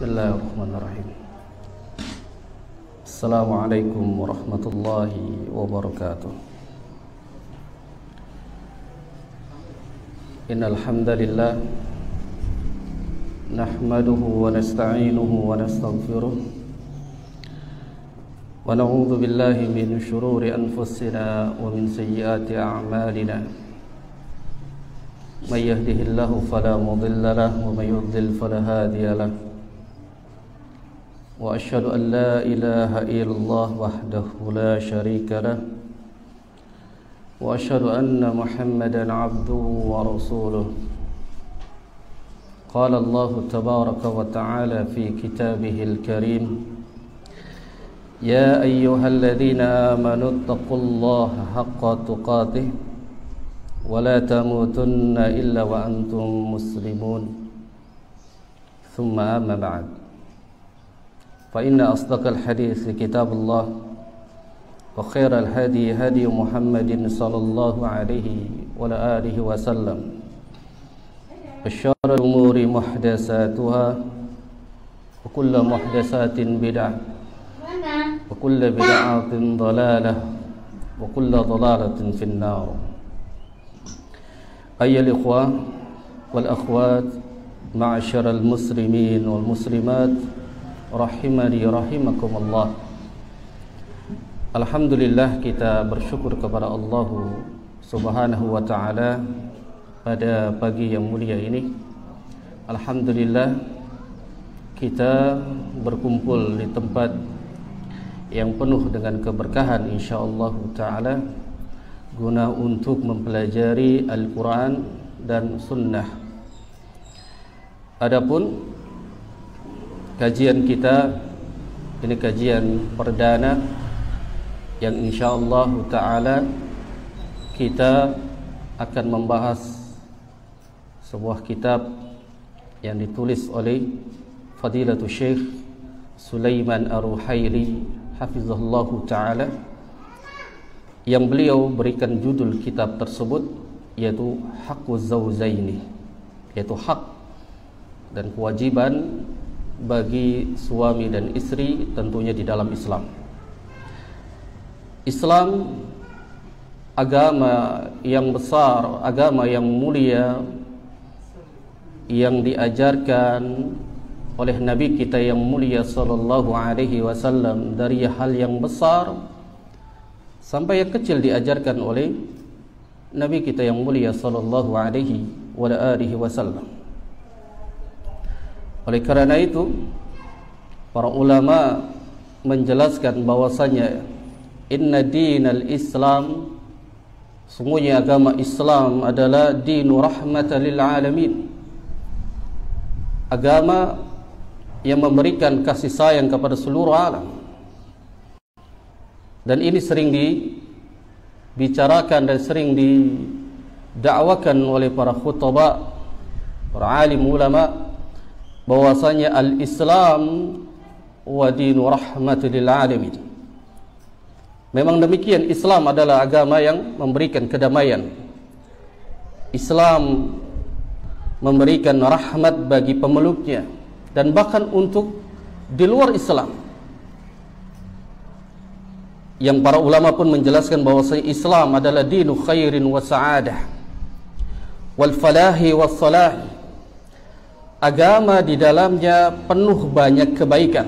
Bismillahirrahmanirrahim. Assalamualaikum warahmatullahi wabarakatuh. Innal hamdalillah nahmaduhu wa nasta'inuhu wa nastaghfiruh wa na'udzu billahi min shururi anfusina wa min sayyiati a'malina. May yahdihillahu fala mudilla lahu wa may yudlil fala hadiya lahu. Wa asyhadu an la ilaha illallah wahdahu la syarika lah wa asyhadu anna Muhammadan abduhu wa rasuluh. Qala Allah tabaraka wa ta'ala fi kitabihil karim, ya ayyuhalladzina amanu taqullaha haqqa tuqatih wa la tamutunna illa wa antum muslimun. Thumma amma ba'd. فإن أصدق الحديث كتاب الله وخير الهدي هدي محمد صلى الله عليه وعلى آله وسلم وشر الأمور محدثاتها وكل محدثات بدعة وكل بدعة ضلالة وكل ضلالة في النار. أيها الإخوة والأخوات معشر المسلمين والمسلمات rahimani rahimakumullah. Alhamdulillah, kita bersyukur kepada Allah Subhanahu wa ta'ala pada pagi yang mulia ini. Alhamdulillah, kita berkumpul di tempat yang penuh dengan keberkahan insyaallah ta'ala guna untuk mempelajari Al-Quran dan Sunnah. Adapun kajian kita ini kajian perdana yang insyaallah ta'ala kita akan membahas sebuah kitab yang ditulis oleh Fadilatul Syekh Sulaiman Ar-Ruhaili hafizahullahu ta'ala, yang beliau berikan judul kitab tersebut yaitu Haqquz Zawjaini, yaitu hak dan kewajiban bagi suami dan istri tentunya di dalam Islam. Islam agama yang besar, agama yang mulia, yang diajarkan oleh Nabi kita yang mulia sallallahu alaihi wasallam, dari hal yang besar sampai yang kecil diajarkan oleh Nabi kita yang mulia sallallahu alaihi wasallam. Oleh karena itu, para ulama menjelaskan bahwasanya inna dinal Islam, sungguhnya agama Islam adalah dinu rahmatan lil alamin, agama yang memberikan kasih sayang kepada seluruh alam. Dan ini sering dibicarakan dan sering didakwakan oleh para khutbah, para alim ulama, bahwasanya al-Islam wa dinu rahmatil alamin. Memang demikian, Islam adalah agama yang memberikan kedamaian. Islam memberikan rahmat bagi pemeluknya, dan bahkan untuk di luar Islam. Yang para ulama pun menjelaskan bahwasanya Islam adalah dinu khairin wa sa'adah wal falahi was salahi, agama di dalamnya penuh banyak kebaikan,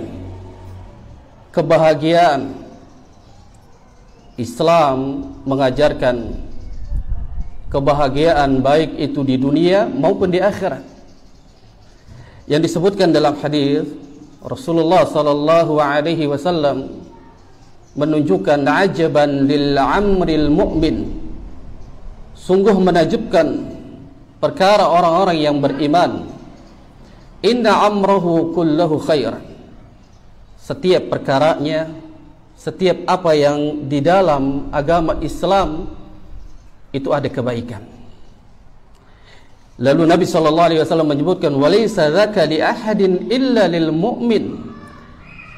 kebahagiaan. Islam mengajarkan kebahagiaan baik itu di dunia maupun di akhirat. Yang disebutkan dalam hadis Rasulullah sallallahu alaihi wasallam menunjukkan ajaban lil amril mu'min, sungguh menakjubkan perkara orang-orang yang beriman. Inna amrahu kullahu khair, setiap perkaranya, setiap apa yang di dalam agama Islam itu ada kebaikan. Lalu Nabi SAW menyebutkan, walaysa dzaka li ahadin illa lil mu'min,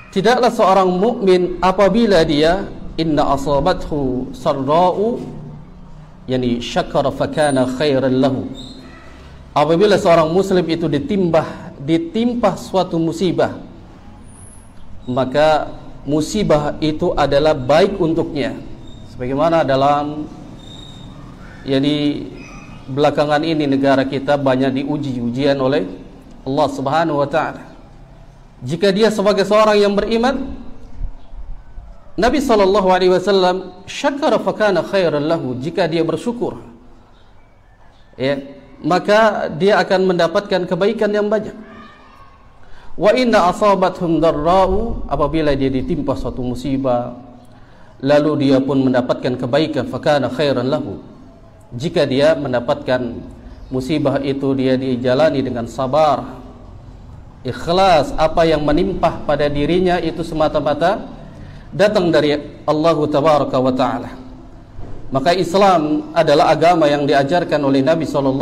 tidaklah seorang mukmin apabila dia inna asabathu sarra'u, yani syakara fakana khairan lahu, apabila seorang muslim itu ditimpa suatu musibah, maka musibah itu adalah baik untuknya. Sebagaimana dalam belakangan ini negara kita banyak ujian oleh Allah Subhanahu wa taala. Jika dia sebagai seorang yang beriman, Nabi sallallahu alaihi wasallam syakara fakana khairan lahu, jika dia bersyukur, ya, maka dia akan mendapatkan kebaikan yang banyak. Wa inna asabathum darra'u, apabila dia ditimpa suatu musibah lalu dia pun mendapatkan kebaikan, fakana khairan lahu, jika dia mendapatkan musibah itu dia dijalani dengan sabar, ikhlas, apa yang menimpa pada dirinya itu semata-mata datang dari Allah Tabaraka wa Ta'ala. Maka Islam adalah agama yang diajarkan oleh Nabi SAW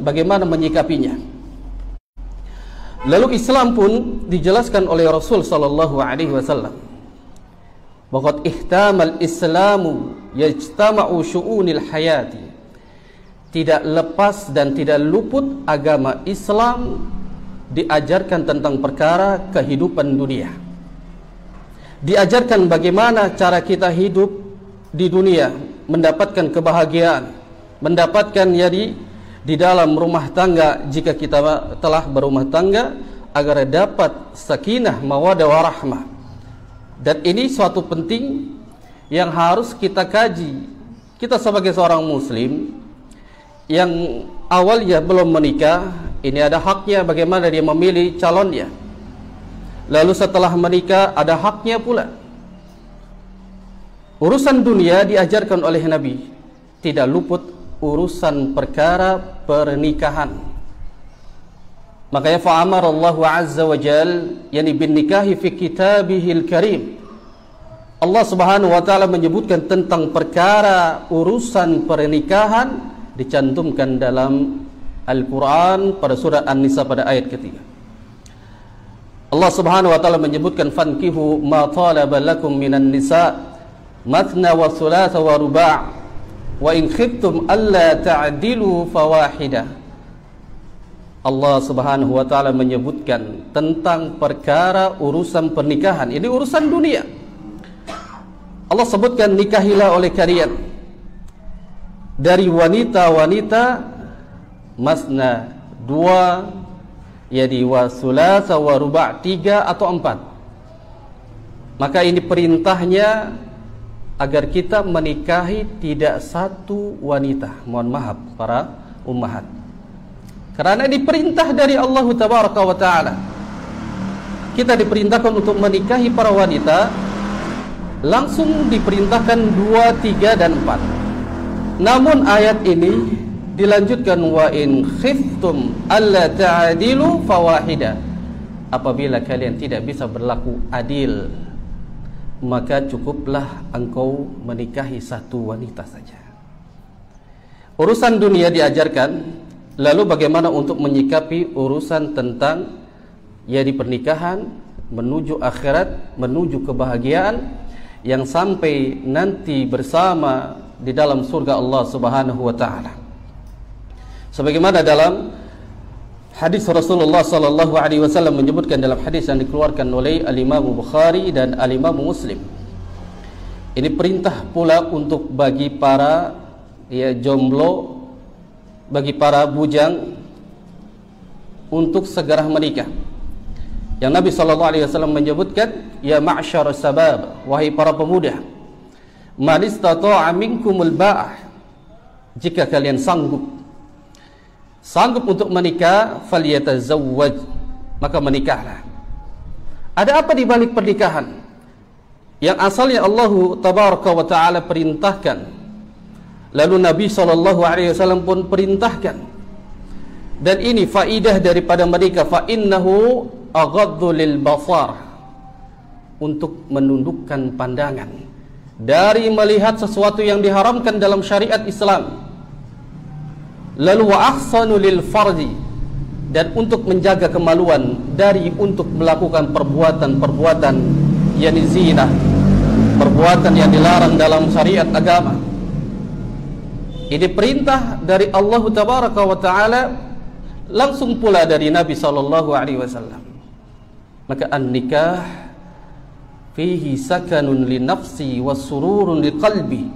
bagaimana menyikapinya. Lalu Islam pun dijelaskan oleh Rasul SAW. Waqad ihtamal Islamu yajtama'u syu'unil hayati. Tidak lepas dan tidak luput agama Islam diajarkan tentang perkara kehidupan dunia. Diajarkan bagaimana cara kita hidup di dunia, mendapatkan kebahagiaan, mendapatkan di dalam rumah tangga jika kita telah berumah tangga, agar dapat sakinah, mawaddah warahmah. Dan ini suatu penting yang harus kita kaji. Kita sebagai seorang muslim yang awalnya belum menikah, ini ada haknya bagaimana dia memilih calonnya. Lalu setelah menikah ada haknya pula. Urusan dunia diajarkan oleh Nabi, tidak luput urusan perkara pernikahan. Makanya fa'amar Allah azza wa jal bin nikahi fi kitabihil karim. Allah Subhanahu wa taala menyebutkan tentang perkara urusan pernikahan, dicantumkan dalam Al-Quran pada surah An-Nisa pada ayat ketiga. Allah Subhanahu wa taala menyebutkan fankihu ma talaba lakum minan nisa mathna wa thulatha wa ruba' wa in khiftum alla ta'dilu fawahida. Allah Subhanahu wa taala menyebutkan tentang perkara urusan pernikahan. Ini urusan dunia. Allah sebutkan nikahilah oleh kalian dari wanita-wanita masna, dua, wa thulatha wa ruba', 3 atau 4. Maka ini perintahnya agar kita menikahi tidak satu wanita. Mohon maaf para ummahat, karena ini perintah dari Allah Tabaraka wa Ta'ala. Kita diperintahkan untuk menikahi para wanita, langsung diperintahkan 2, 3 dan 4. Namun ayat ini dilanjutkan wa in khiftum alla ta'dilu fawahida. Apabila kalian tidak bisa berlaku adil, maka cukuplah engkau menikahi satu wanita saja. Urusan dunia diajarkan, lalu bagaimana untuk menyikapi urusan tentang di pernikahan menuju akhirat, menuju kebahagiaan yang sampai nanti bersama di dalam surga Allah Subhanahu wa taala. Sebagaimana dalam hadis Rasulullah sallallahu alaihi wasallam menyebutkan dalam hadis yang dikeluarkan oleh Al-Imam Bukhari dan Al-Imam Muslim. Ini perintah pula untuk bagi para jomblo, bagi para bujang untuk segera menikah. Yang Nabi sallallahu alaihi wasallam menyebutkan, ya ma'syar sabab, wahai para pemuda, man istata'a minkumul ba'ah, jika kalian sanggup untuk menikah, falyatazawwaj, maka menikahlah. Ada apa di balik pernikahan yang asalnya Allah Tabaraka wa Ta'ala perintahkan, lalu Nabi SAW pun perintahkan, dan ini faidah daripada menikah, fa innahu aghaddu lil basar, untuk menundukkan pandangan dari melihat sesuatu yang diharamkan dalam syariat Islam. Lalu wa ahsanu lil farji, dan untuk menjaga kemaluan dari untuk melakukan perbuatan-perbuatan zina, perbuatan yang dilarang dalam syariat agama. Ini perintah dari Allah Tabaraka wa Ta'ala, langsung pula dari Nabi sallallahu alaihi wasallam. Maka an-nikah fihi sakanun li nafsi wa sururun li qalbi.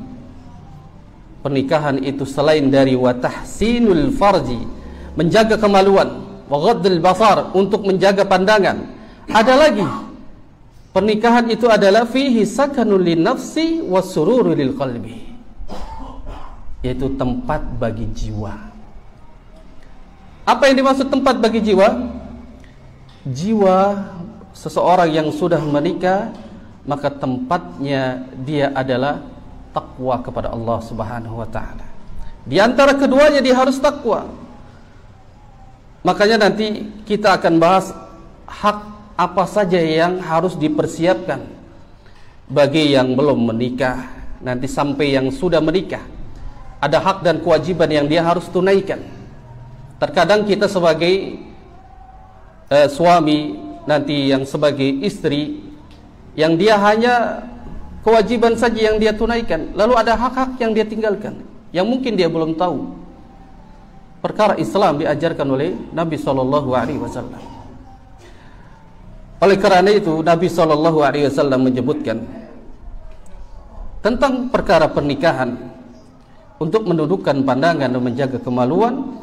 Pernikahan itu selain dari wa tahsinul farji, menjaga kemaluan, wa ghaddul basar, untuk menjaga pandangan, ada lagi pernikahan itu adalah fihi sakanun li nafsi wa sururun lil qalbi, yaitu tempat bagi jiwa. Apa yang dimaksud tempat bagi jiwa? Jiwa seseorang yang sudah menikah, maka tempatnya dia adalah takwa kepada Allah Subhanahu wa Ta'ala. Di antara keduanya dia harus takwa. Makanya nanti kita akan bahas hak apa saja yang harus dipersiapkan bagi yang belum menikah, nanti sampai yang sudah menikah. Ada hak dan kewajiban yang dia harus tunaikan. Terkadang kita sebagai suami, nanti yang sebagai istri, yang dia hanya kewajiban saja yang dia tunaikan, lalu ada hak-hak yang dia tinggalkan, yang mungkin dia belum tahu. Perkara Islam diajarkan oleh Nabi SAW. Oleh kerana itu Nabi SAW menyebutkan tentang perkara pernikahan, untuk mendudukkan pandangan dan menjaga kemaluan,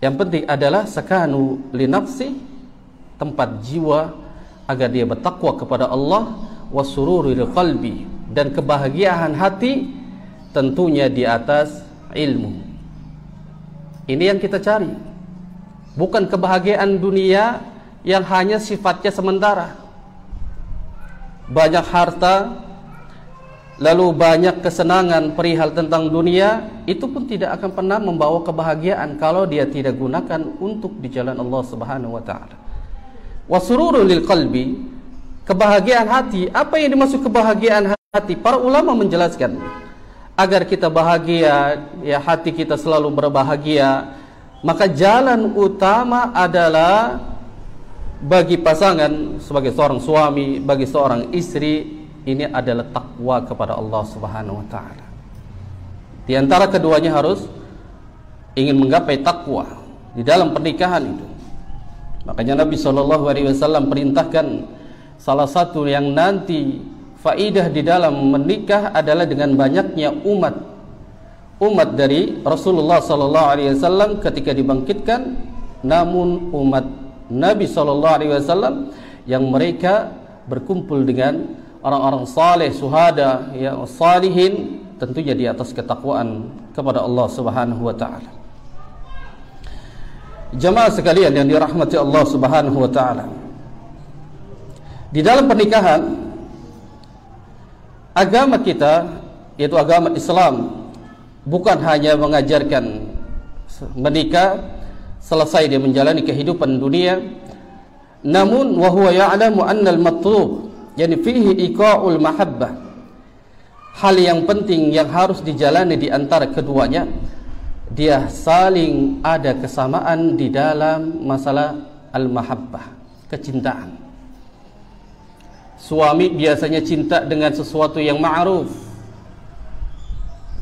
yang penting adalah sakanu li nafsi, tempat jiwa agar dia bertakwa kepada Allah, wasururi lil qalbi, dan kebahagiaan hati tentunya di atas ilmu. Ini yang kita cari, bukan kebahagiaan dunia yang hanya sifatnya sementara. Banyak harta, lalu banyak kesenangan perihal tentang dunia, itu pun tidak akan pernah membawa kebahagiaan kalau dia tidak gunakan untuk di jalan Allah Subhanahu wa Ta'ala. Wasururu lil qalbi, kebahagiaan hati. Apa yang dimaksud kebahagiaan hati? Para ulama menjelaskan, agar kita bahagia, ya hati kita selalu berbahagia, maka jalan utama adalah bagi pasangan, sebagai seorang suami, bagi seorang istri, ini adalah takwa kepada Allah Subhanahu wa Ta'ala. Di antara keduanya harus ingin menggapai takwa di dalam pernikahan itu. Makanya Nabi SAW perintahkan, salah satu yang nanti faidah di dalam menikah adalah dengan banyaknya umat dari Rasulullah SAW ketika dibangkitkan, namun umat Nabi SAW yang mereka berkumpul dengan orang-orang saleh, syuhada, ya salihin, tentunya di atas ketakwaan kepada Allah Subhanahu wa Ta'ala. Jamaah sekalian yang dirahmati Allah Subhanahu wa Ta'ala, di dalam pernikahan, agama kita, yaitu agama Islam, bukan hanya mengajarkan menikah selesai dia menjalani kehidupan dunia, namun wa huwa ya'lamu anna al-matlub, yani fihi iqa'ul mahabbah. Hal yang penting yang harus dijalani di antara keduanya, dia saling ada kesamaan di dalam masalah al-mahabbah, kecintaan. Suami biasanya cinta dengan sesuatu yang ma'ruf,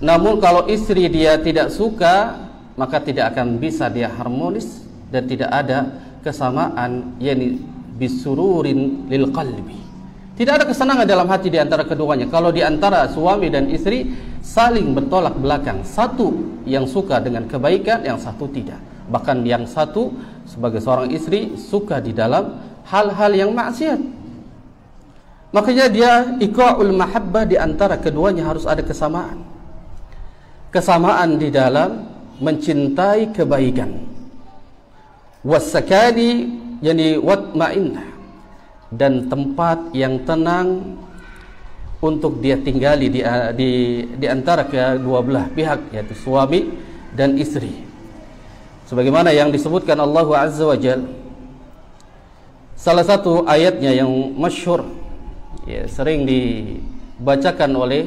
namun kalau istri dia tidak suka, maka tidak akan bisa dia harmonis dan tidak ada kesamaan, yakni bisururin lil qalbi. Tidak ada kesenangan dalam hati di antara keduanya. Kalau di antara suami dan istri saling bertolak belakang, satu yang suka dengan kebaikan, yang satu tidak. Bahkan yang satu sebagai seorang istri suka di dalam hal-hal yang maksiat. Makanya dia iqa'ul mahabbah, di antara keduanya harus ada kesamaan. Kesamaan di dalam mencintai kebaikan. Wasakani, yani watma'innah, dan tempat yang tenang untuk dia tinggali di antara kedua belah pihak, yaitu suami dan istri. Sebagaimana yang disebutkan Allah Azza wa Jalla, salah satu ayatnya yang masyhur, ya, sering dibacakan oleh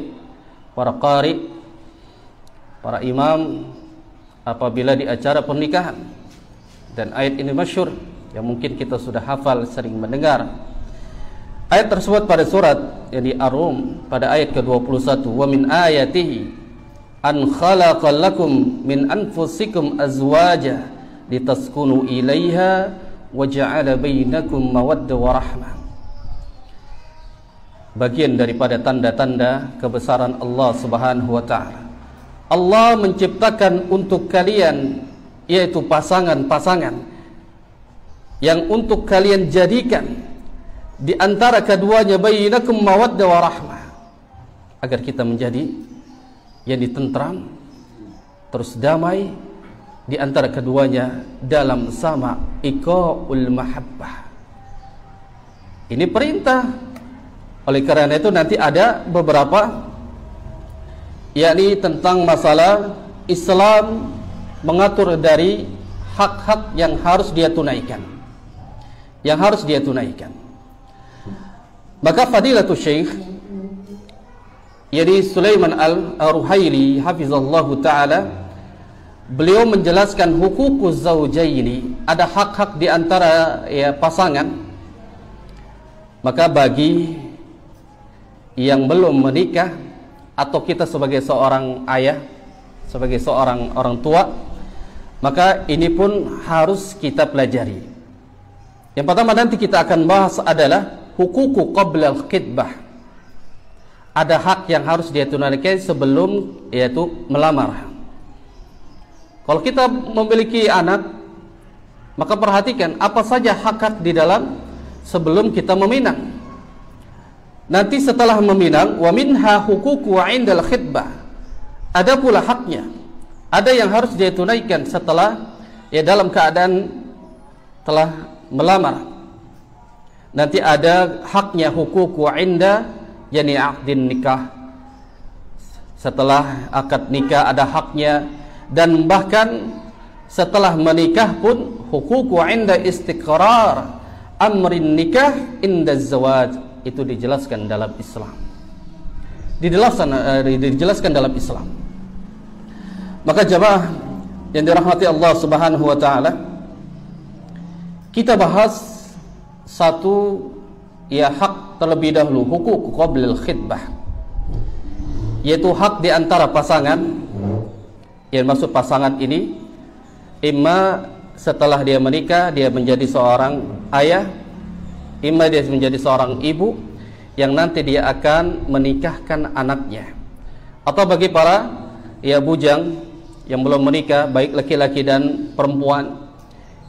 para qari, para imam apabila di acara pernikahan, dan ayat ini masyhur yang mungkin kita sudah hafal, sering mendengar. Ayat tersebut pada surat yang di Ar-Rum pada ayat ke-21, wa min ayatihi an khalaqa lakum min anfusikum azwaja litaskunu ilaiha wa ja'ala bainakum mawaddah wa rahmah. Bagian daripada tanda-tanda kebesaran Allah Subhanahu wa taala. Allah menciptakan untuk kalian yaitu pasangan-pasangan yang untuk kalian jadikan di antara keduanya bainakum mawaddah wa rahmah, agar kita menjadi yang ditentram terus damai di antara keduanya dalam sama iqaul mahabbah. Ini perintah. Oleh karena itu nanti ada beberapa, yakni tentang masalah Islam mengatur dari hak-hak yang harus dia tunaikan, Maka Fadilatul Syekh yakni Sulaiman Al-Ruhaili hafizallahu taala, beliau menjelaskan hukukuz zaujaini, ada hak-hak di antara pasangan. Maka bagi yang belum menikah atau kita sebagai seorang ayah, sebagai seorang orang tua, maka ini pun harus kita pelajari. Yang pertama nanti kita akan bahas adalah hukuku qabla al-khitbah. Ada hak yang harus dia tunaikan sebelum yaitu melamar. Kalau kita memiliki anak, maka perhatikan apa saja hak-hak di dalam sebelum kita meminang. Nanti setelah meminang, wa minha hukuku 'indal khitbah. Ada pula haknya. Ada yang harus dia tunaikan setelah dalam keadaan telah melamar. Nanti ada haknya hukuku 'inda yani aqdin nikah. Setelah akad nikah ada haknya, dan bahkan setelah menikah pun hukuku 'inda istiqrar amrin nikah inda zawaj. Itu dijelaskan dalam Islam. Dijelaskan dalam Islam. Maka jemaah yang dirahmati Allah Subhanahu wa taala, kita bahas satu hak terlebih dahulu, hukuk qabla al-khitbah, yaitu hak di antara pasangan. Yang maksud pasangan ini imma setelah dia menikah dia menjadi seorang ayah, imma dia menjadi seorang ibu yang nanti dia akan menikahkan anaknya, atau bagi para bujang yang belum menikah, baik laki-laki dan perempuan,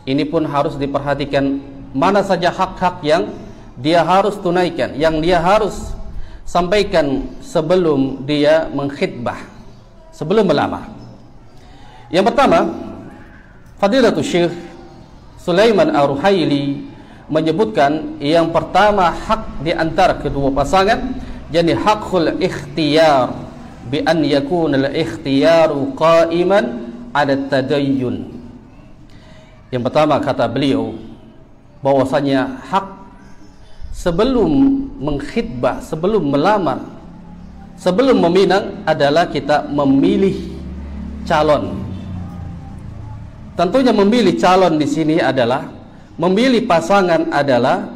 ini pun harus diperhatikan mana saja hak-hak yang dia harus tunaikan, yang dia harus sampaikan sebelum dia mengkhitbah, sebelum melamar. Yang pertama, Fadilatul Syekh Sulaiman Ar-Ruhaili menyebutkan yang pertama hak di antara kedua pasangan, jadi hakul ikhtiyar bi an yakuna al-ikhtiyaru qa'iman 'ala tadayyun. Yang pertama kata beliau bahwasanya hak sebelum mengkhitbah, sebelum melamar, sebelum meminang adalah kita memilih calon. Tentunya memilih calon di sini adalah memilih pasangan adalah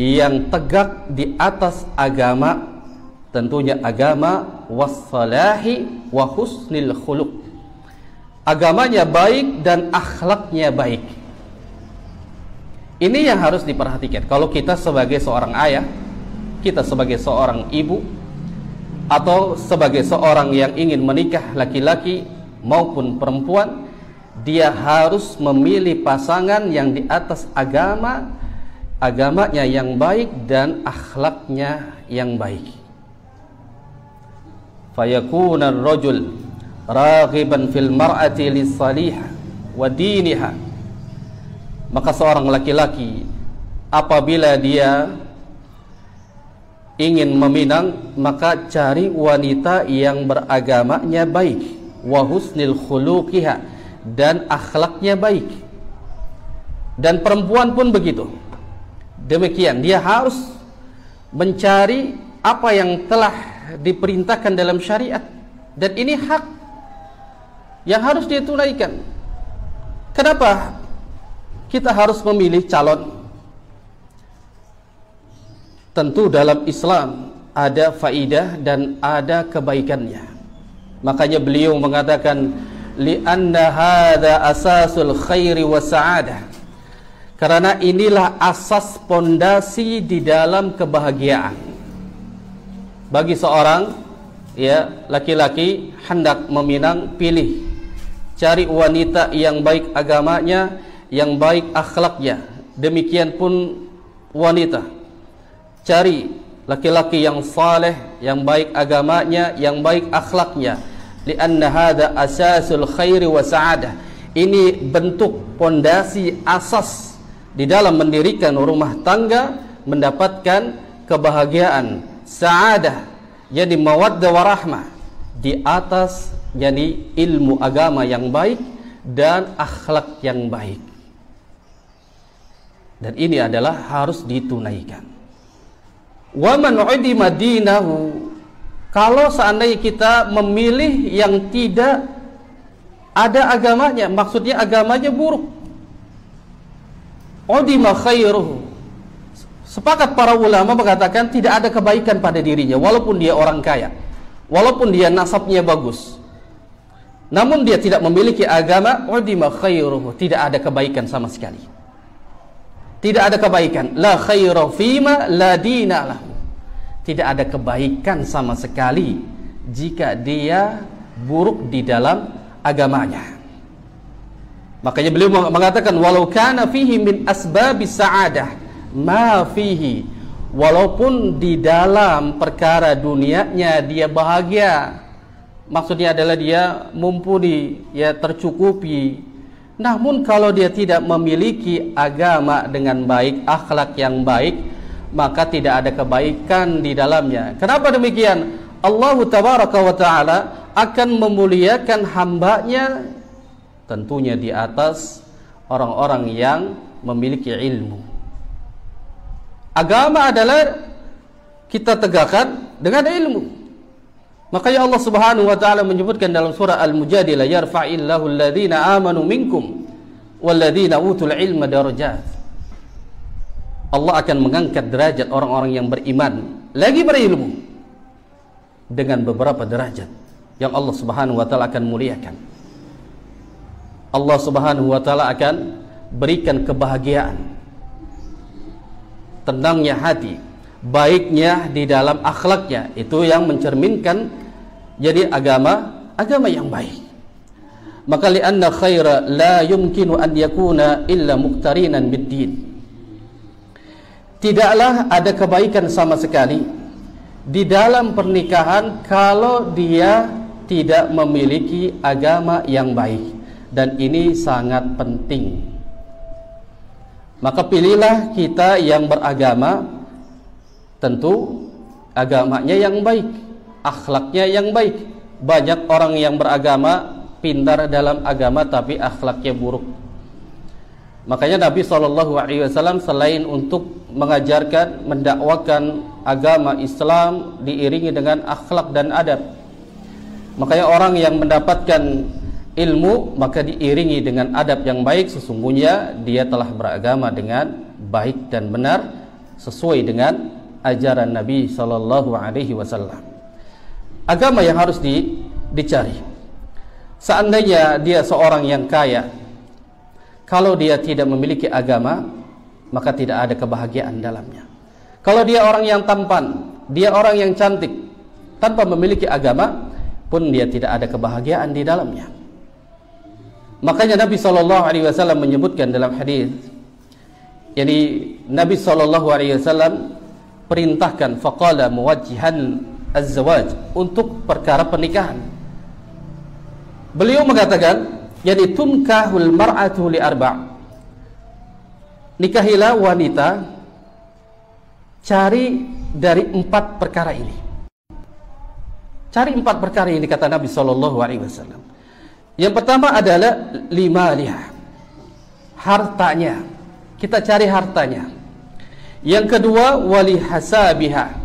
yang tegak di atas agama, tentunya agama wassalahi wa husnil khuluq. Agamanya baik dan akhlaknya baik. Ini yang harus diperhatikan. Kalau kita sebagai seorang ayah, kita sebagai seorang ibu, atau sebagai seorang yang ingin menikah laki-laki maupun perempuan, dia harus memilih pasangan yang di atas agamanya yang baik dan akhlaknya yang baik. Fayakuna ar-rajul raghiban fil mar'ati lis-salihah wa diniha. Maka seorang laki-laki apabila dia ingin meminang, maka cari wanita yang beragamanya baik, wa husnil khuluqiha, dan akhlaknya baik. Dan perempuan pun begitu. Demikian, dia harus mencari apa yang telah diperintahkan dalam syariat, dan ini hak yang harus dia tunaikan. Kenapa kita harus memilih calon? Tentu dalam Islam ada faidah dan ada kebaikannya. Makanya beliau mengatakan li'anna hadza asasul khairi wa sa'adah. Karena inilah asas pondasi di dalam kebahagiaan. Bagi seorang laki-laki hendak meminang, pilih, cari wanita yang baik agamanya, yang baik akhlaknya. Demikian pun wanita, cari laki-laki yang saleh, yang baik agamanya, yang baik akhlaknya. Lianna hadza asasul khairi wa sa'adah. Ini bentuk pondasi asas di dalam mendirikan rumah tangga, mendapatkan kebahagiaan, sa'adah, jadi mawaddah warahmah, di atas jadi ilmu agama yang baik dan akhlak yang baik. Dan ini adalah harus ditunaikan. Wa man udima dinahu, kalau seandainya kita memilih yang tidak ada agamanya, maksudnya agamanya buruk, udima khairuhu, sepakat para ulama mengatakan tidak ada kebaikan pada dirinya, walaupun dia orang kaya, walaupun dia nasabnya bagus, namun dia tidak memiliki agama, udima khairuhu, tidak ada kebaikan sama sekali. Tidak ada kebaikan. La khairu fima la dina lahu. Tidak ada kebaikan sama sekali jika dia buruk di dalam agamanya. Makanya beliau mengatakan walau kana fihi min asbabis sa'adah ma fihi, walaupun di dalam perkara dunianya dia bahagia, maksudnya adalah dia mumpuni, ya tercukupi, namun kalau dia tidak memiliki agama dengan baik, akhlak yang baik, maka tidak ada kebaikan di dalamnya. Kenapa demikian? Allah tabaraka wa ta'ala akan memuliakan hambanya tentunya di atas orang-orang yang memiliki ilmu. Agama adalah kita tegakkan dengan ilmu. Makanya Allah Subhanahu wa taala menyebutkan dalam surah Al-Mujadilah, yarfa'illahu alladhina amanu minkum walladhina utul ilma darajat. Allah akan mengangkat derajat orang-orang yang beriman lagi berilmu dengan beberapa derajat yang Allah Subhanahu wa taala akan muliakan. Allah Subhanahu wa taala akan berikan kebahagiaan, tenangnya hati, baiknya di dalam akhlaknya, itu yang mencerminkan jadi agama yang baik. Maka li'anna khaira la yumkinu an yakuna illa muqtarinan bid-din. Tidaklah ada kebaikan sama sekali di dalam pernikahan kalau dia tidak memiliki agama yang baik, dan ini sangat penting. Maka pilihlah kita yang beragama, tentu agamanya yang baik, akhlaknya yang baik. Banyak orang yang beragama, pintar dalam agama, tapi akhlaknya buruk. Makanya Nabi SAW selain untuk mengajarkan, mendakwakan agama Islam, diiringi dengan akhlak dan adab. Makanya orang yang mendapatkan ilmu, maka diiringi dengan adab yang baik, sesungguhnya dia telah beragama dengan baik dan benar sesuai dengan ajaran Nabi SAW. Agama yang harus dicari. Seandainya dia seorang yang kaya, kalau dia tidak memiliki agama, maka tidak ada kebahagiaan dalamnya. Kalau dia orang yang tampan, dia orang yang cantik, tanpa memiliki agama pun dia tidak ada kebahagiaan di dalamnya. Makanya Nabi SAW menyebutkan dalam hadis, yani Nabi SAW perintahkan faqala muwajjihan az-zawaj, untuk perkara pernikahan. Beliau mengatakan, yani tunkahul mar'atu li arba', nikahilah wanita cari dari 4 perkara ini. Cari 4 perkara ini, kata Nabi SAW. Yang pertama adalah limaliha, hartanya, kita cari hartanya. Yang kedua wali hasabiha,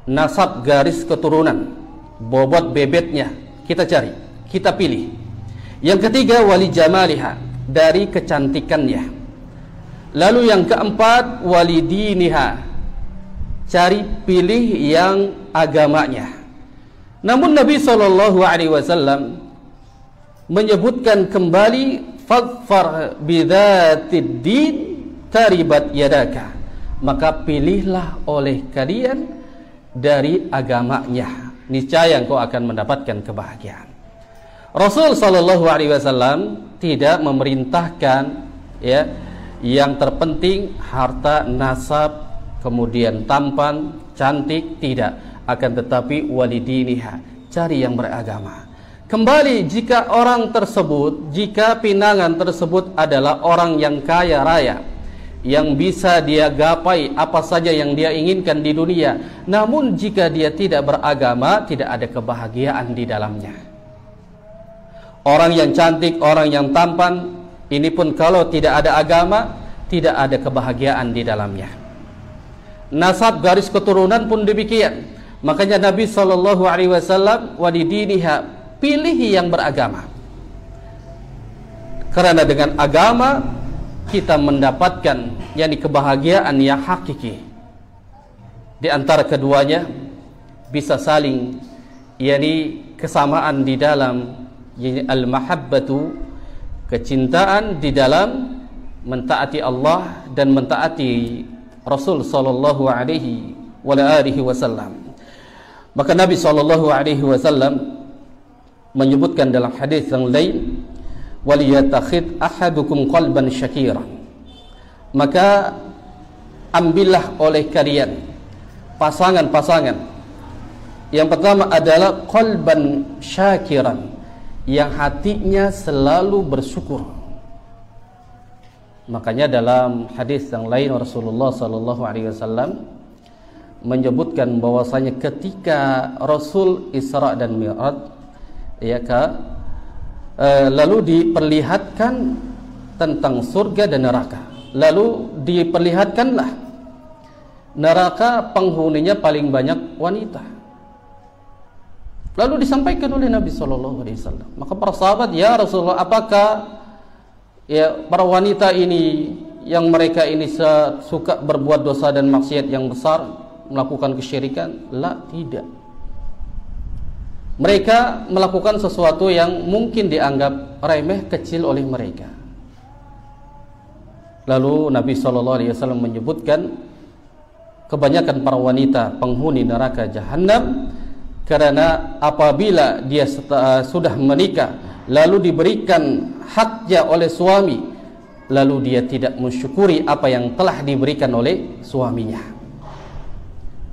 nasab garis keturunan, bobot bebetnya kita cari, kita pilih. Yang ketiga wali jamaliha, dari kecantikannya. Lalu yang keempat wali diniha, cari pilih yang agamanya. Namun Nabi SAW menyebutkan kembali fadfar bidzatid din taribat yadaka, maka pilihlah oleh kalian dari agamanya, niscaya engkau akan mendapatkan kebahagiaan. Rasul SAW tidak memerintahkan ya yang terpenting harta, nasab, kemudian tampan, cantik, tidak, akan tetapi walidiniha, cari yang beragama. Kembali, jika orang tersebut, jika pinangan tersebut adalah orang yang kaya raya, yang bisa dia gapai apa saja yang dia inginkan di dunia, namun jika dia tidak beragama, tidak ada kebahagiaan di dalamnya. Orang yang cantik, orang yang tampan, ini pun kalau tidak ada agama, tidak ada kebahagiaan di dalamnya. Nasab, garis keturunan pun demikian. Makanya Nabi SAW walidiniha, pilih yang beragama. Karena dengan agama kita mendapatkan yakni kebahagiaan yang hakiki. Di antara keduanya bisa saling yakni kesamaan di dalam al-mahabbatu, kecintaan di dalam mentaati Allah dan mentaati Rasul sallallahu alaihi wasallam. Maka Nabi sallallahu alaihi wasallam menyebutkan dalam hadis yang lain, waliyatakhid ahadukum qalban syakira, maka ambillah oleh kalian pasangan-pasangan. Yang pertama adalah qalban syakiran, yang hatinya selalu bersyukur. Makanya dalam hadis yang lain Rasulullah sallallahu alaihi wasallam menyebutkan bahwasanya ketika Rasul Isra dan Mi'raj lalu diperlihatkan tentang surga dan neraka, lalu diperlihatkanlah neraka penghuninya paling banyak wanita, lalu disampaikan oleh Nabi SAW. Maka para sahabat, ya Rasulullah, apakah ya para wanita ini yang mereka ini suka berbuat dosa dan maksiat yang besar, melakukan kesyirikan? La, tidak. Mereka melakukan sesuatu yang mungkin dianggap remeh, kecil oleh mereka. Lalu Nabi SAW menyebutkan kebanyakan para wanita penghuni neraka jahanam, karena apabila dia sudah menikah lalu diberikan haknya oleh suami, lalu dia tidak mensyukuri apa yang telah diberikan oleh suaminya,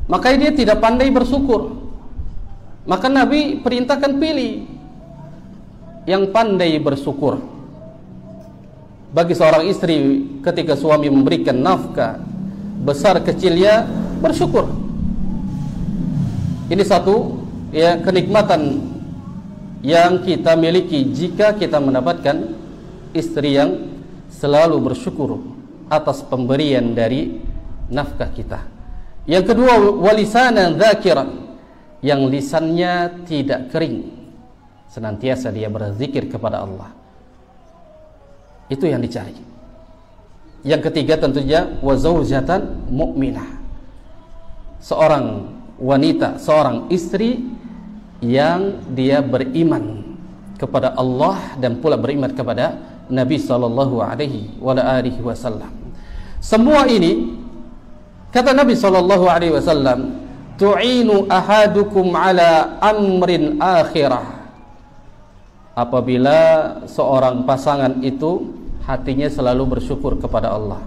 maka dia tidak pandai bersyukur. Maka Nabi perintahkan pilih yang pandai bersyukur. Bagi seorang istri ketika suami memberikan nafkah besar kecilnya, bersyukur. Ini satu ya kenikmatan yang kita miliki jika kita mendapatkan istri yang selalu bersyukur atas pemberian dari nafkah kita. Yang kedua, walisanan dzakiran, yang lisannya tidak kering, senantiasa dia berzikir kepada Allah. Itu yang dicari. Yang ketiga tentunya wazaujatan mukminah, seorang wanita, seorang istri yang dia beriman kepada Allah dan pula beriman kepada Nabi sallallahu alaihi wasallam. Semua ini kata Nabi sallallahu alaihi wasallam, tu'inu ahadukum ala amrin akhirah. Apabila seorang pasangan itu hatinya selalu bersyukur kepada Allah,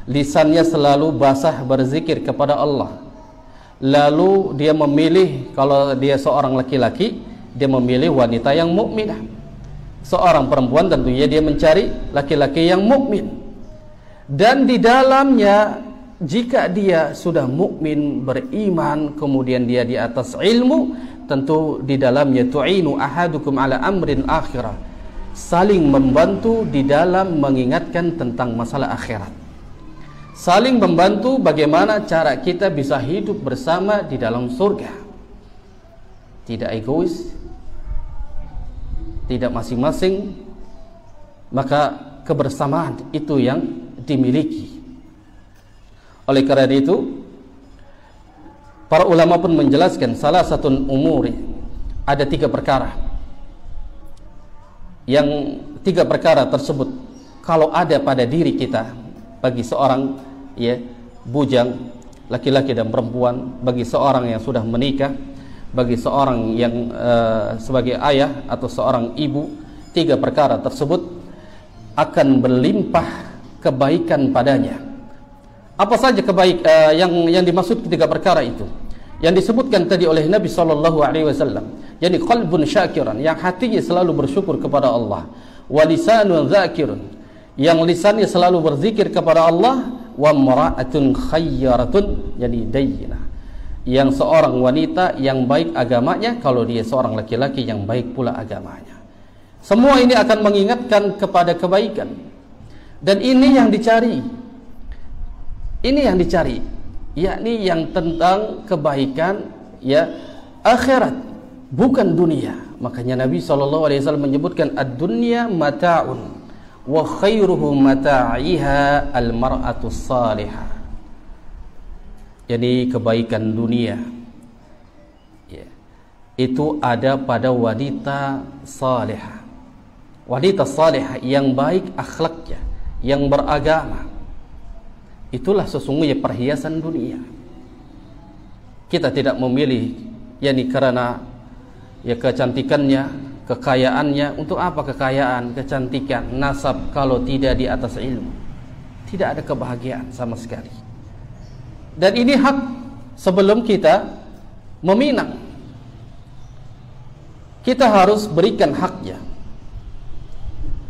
lisannya selalu basah berzikir kepada Allah, lalu dia memilih, kalau dia seorang laki-laki, dia memilih wanita yang mukminah. Seorang perempuan tentunya dia mencari laki-laki yang mukmin. Dan di dalamnya, jika dia sudah mukmin, beriman, kemudian dia di atas ilmu, tentu di dalamnya tu'inu ahadukum ala amrin akhirah, saling membantu di dalam mengingatkan tentang masalah akhirat, saling membantu bagaimana cara kita bisa hidup bersama di dalam surga. Tidak egois, tidak masing-masing, maka kebersamaan itu yang dimiliki. Oleh karena itu, para ulama pun menjelaskan salah satu umuri ada 3 perkara. Yang 3 perkara tersebut kalau ada pada diri kita, bagi seorang bujang, laki-laki dan perempuan, bagi seorang yang sudah menikah, bagi seorang yang sebagai ayah atau seorang ibu, 3 perkara tersebut akan berlimpah kebaikan padanya. Apa saja yang dimaksud 3 perkara itu? Yang disebutkan tadi oleh Nabi SAW, yakni qalbun syakiran, yang hatinya selalu bersyukur kepada Allah, wa lisanun dzakirun, yang lisannya selalu berzikir kepada Allah, wa mar'atun khayyaratun, yakni dayyinah, yang seorang wanita yang baik agamanya, kalau dia seorang laki-laki yang baik pula agamanya. Semua ini akan mengingatkan kepada kebaikan, dan ini yang dicari. Ini yang dicari, yakni yang tentang kebaikan akhirat, bukan dunia. Makanya Nabi SAW menyebutkan ad-dunya mata'un wa khairuhu mata'iha al-mar'atu salihah. Jadi kebaikan dunia itu ada pada wanita salihah. Wanita salihah yang baik akhlaknya, yang beragama. Itulah sesungguhnya perhiasan dunia. Kita tidak memilih yakni karena kecantikannya, kekayaannya. Untuk apa kekayaan, kecantikan, nasab kalau tidak di atas ilmu? Tidak ada kebahagiaan sama sekali. Dan ini hak sebelum kita meminang. Kita harus berikan haknya.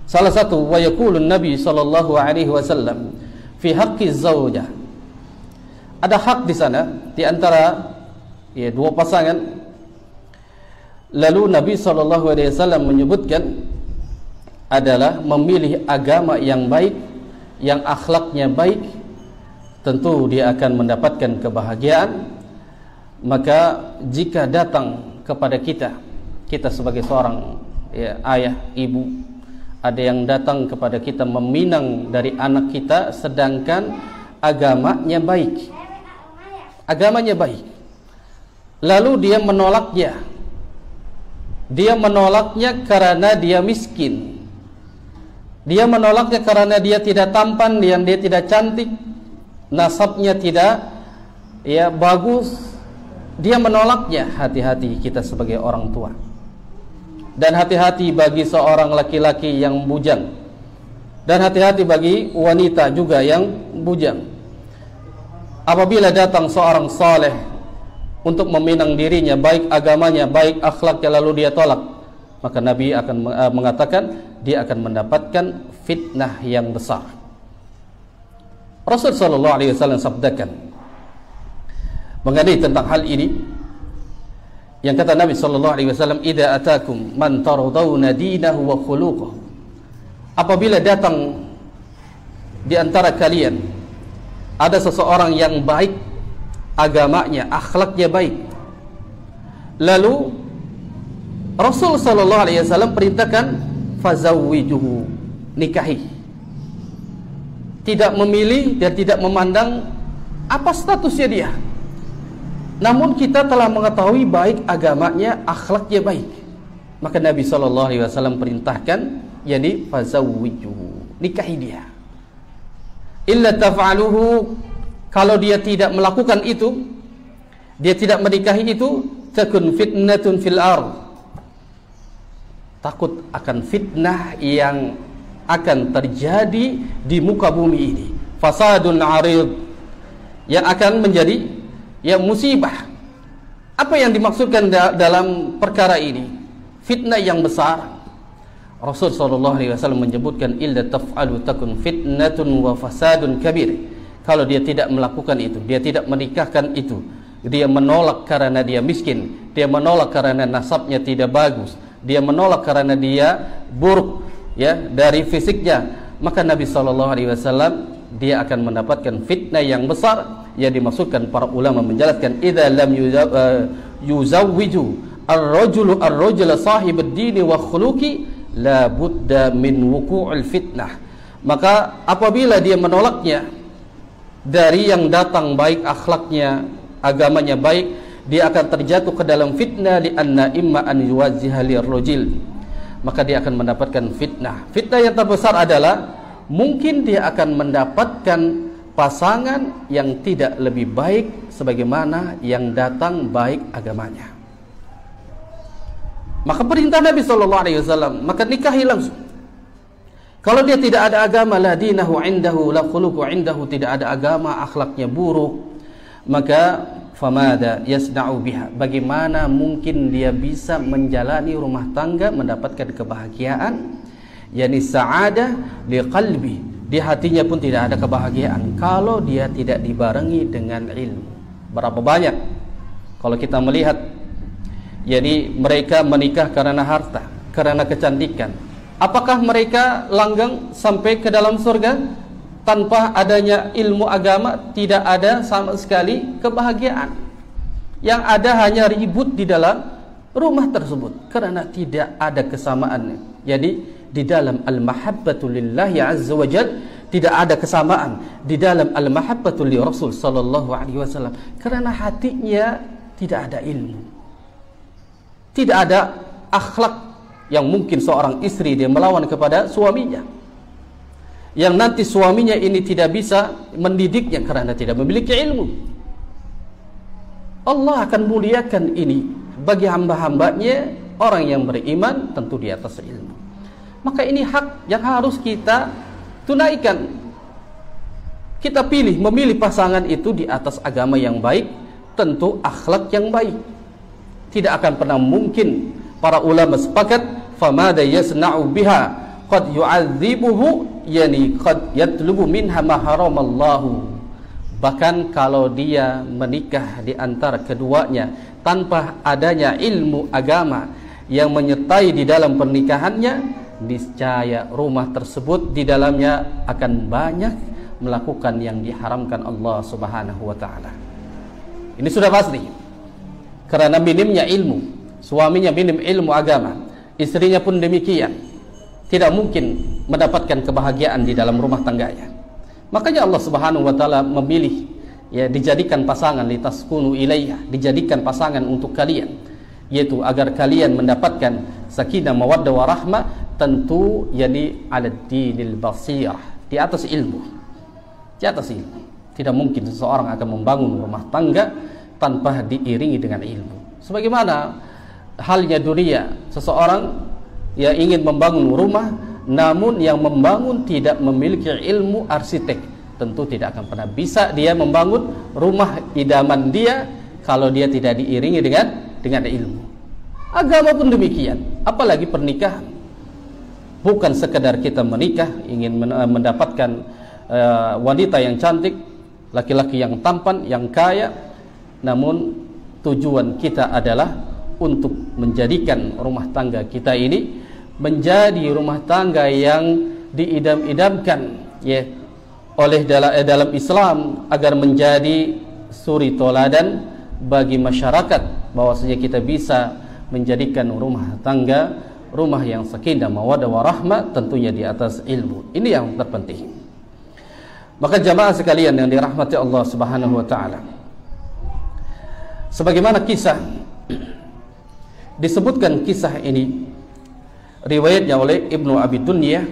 Salah satu wa yaqulun Nabi sallallahu alaihi wasallam fi haqqi zaujah. Ada hak di sana di antara dua pasangan. Lalu Nabi SAW menyebutkan adalah memilih agama yang baik, yang akhlaknya baik, tentu dia akan mendapatkan kebahagiaan. Maka jika datang kepada kita sebagai seorang ayah, ibu, ada yang datang kepada kita meminang dari anak kita sedangkan agamanya baik, lalu dia menolaknya karena dia miskin, dia menolaknya karena dia tidak tampan, dia tidak cantik, nasabnya tidak bagus, dia menolaknya. Hati-hati kita sebagai orang tua. Dan hati-hati bagi seorang laki-laki yang bujang, dan hati-hati bagi wanita juga yang bujang. Apabila datang seorang saleh untuk meminang dirinya, baik agamanya, baik akhlaknya, lalu dia tolak, maka Nabi akan mengatakan dia akan mendapatkan fitnah yang besar. Rasulullah SAW sabdakan mengenai tentang hal ini, yang kata Nabi SAW, idza atakum man tardawna dinahu wa khuluquhu, apabila datang di antara kalian ada seseorang yang baik agamanya, akhlaknya baik, lalu Rasul SAW perintahkan fazawwijuhu, nikahi. Tidak memilih dan tidak memandang apa statusnya dia, namun kita telah mengetahui baik agamanya, akhlaknya baik, maka Nabi SAW perintahkan yakni fazawwijuhu, nikahi dia. Illa taf'aluhu, kalau dia tidak melakukan itu, dia tidak menikahi itu, takun fitnatun fil ardh, takut akan fitnah yang akan terjadi di muka bumi ini, fasadun arid, yang akan menjadi musibah. Apa yang dimaksudkan dalam perkara ini? Fitnah yang besar. Rasul SAW menyebutkan illa taf'alu takun fitnatun wa fasadun kabir. Kalau dia tidak melakukan itu, dia tidak menikahkan itu, dia menolak karena dia miskin, dia menolak karena nasabnya tidak bagus, dia menolak karena dia buruk dari fisiknya, maka Nabi SAW dia akan mendapatkan fitnah yang besar. Yang dimaksudkan para ulama menjelaskan, idza lam yuzawwiju ar-rajula sahib ad-din wa khuluqi la budda min wuqu'il fitnah. Maka apabila dia menolaknya dari yang datang baik akhlaknya, agamanya baik, dia akan terjatuh ke dalam fitnah li'anna imma an yuwajjiha lirrajul, maka dia akan mendapatkan fitnah. Fitnah yang terbesar adalah mungkin dia akan mendapatkan pasangan yang tidak lebih baik sebagaimana yang datang baik agamanya. Maka perintah Nabi SAW, maka nikahi langsung. Kalau dia tidak ada agama, la dinahu indahu la khuluqu indahu, tidak ada agama, akhlaknya buruk, maka famada yasna'u biha, bagaimana mungkin dia bisa menjalani rumah tangga mendapatkan kebahagiaan, yakni sa'adah li qalbi, di hatinya pun tidak ada kebahagiaan kalau dia tidak dibarengi dengan ilmu. Berapa banyak kalau kita melihat, jadi mereka menikah karena harta, karena kecantikan. Apakah mereka langgeng sampai ke dalam surga? Tanpa adanya ilmu agama tidak ada sama sekali kebahagiaan. Yang ada hanya ribut di dalam rumah tersebut karena tidak ada kesamaan. Jadi di dalam al-mahabbatu lillahi azza wa jalla tidak ada kesamaan di dalam al-mahabbatu li Rasul sallallahu alaihi wasallam karena hatinya tidak ada ilmu. Tidak ada akhlak yang mungkin seorang istri dia melawan kepada suaminya, yang nanti suaminya ini tidak bisa mendidiknya karena tidak memiliki ilmu. Allah akan muliakan ini bagi hamba-hambanya, orang yang beriman tentu di atas ilmu. Maka ini hak yang harus kita tunaikan. Kita memilih pasangan itu di atas agama yang baik, tentu akhlak yang baik. Tidak akan pernah mungkin para ulama sepakat famada yasna'u biha qad yu'adzibuhu, yani qad yatlubu minha ma haramallahu. Bahkan kalau dia menikah di antara keduanya tanpa adanya ilmu agama yang menyertai di dalam pernikahannya, niscaya rumah tersebut di dalamnya akan banyak melakukan yang diharamkan Allah Subhanahu wa taala. Ini sudah pasti. Karena minimnya ilmu, suaminya minim ilmu agama, istrinya pun demikian, tidak mungkin mendapatkan kebahagiaan di dalam rumah tangganya. Makanya Allah Subhanahu wa taala memilih, ya, dijadikan pasangan litaskunu ilaiha, dijadikan pasangan untuk kalian, yaitu agar kalian mendapatkan sakinah mawaddah warahmah, tentu yani ala dinil basirah, di atas ilmu. Di atas ilmu. Tidak mungkin seseorang akan membangun rumah tangga tanpa diiringi dengan ilmu. Sebagaimana halnya dunia, seseorang yang ingin membangun rumah namun yang membangun tidak memiliki ilmu arsitek, tentu tidak akan pernah bisa dia membangun rumah idaman dia kalau dia tidak diiringi dengan ilmu. Agama pun demikian, apalagi pernikahan. Bukan sekedar kita menikah ingin mendapatkan wanita yang cantik, laki-laki yang tampan, yang kaya, namun tujuan kita adalah untuk menjadikan rumah tangga kita ini menjadi rumah tangga yang diidam-idamkan, ya, oleh dalam Islam, agar menjadi suri toladan bagi masyarakat, bahwasanya kita bisa menjadikan rumah tangga rumah yang sakinah mawaddah warahmah, tentunya di atas ilmu. Ini yang terpenting. Maka jamaah sekalian yang dirahmati Allah Subhanahu wa taala, sebagaimana kisah disebutkan, kisah ini riwayatnya oleh Ibnu Abi Dunya,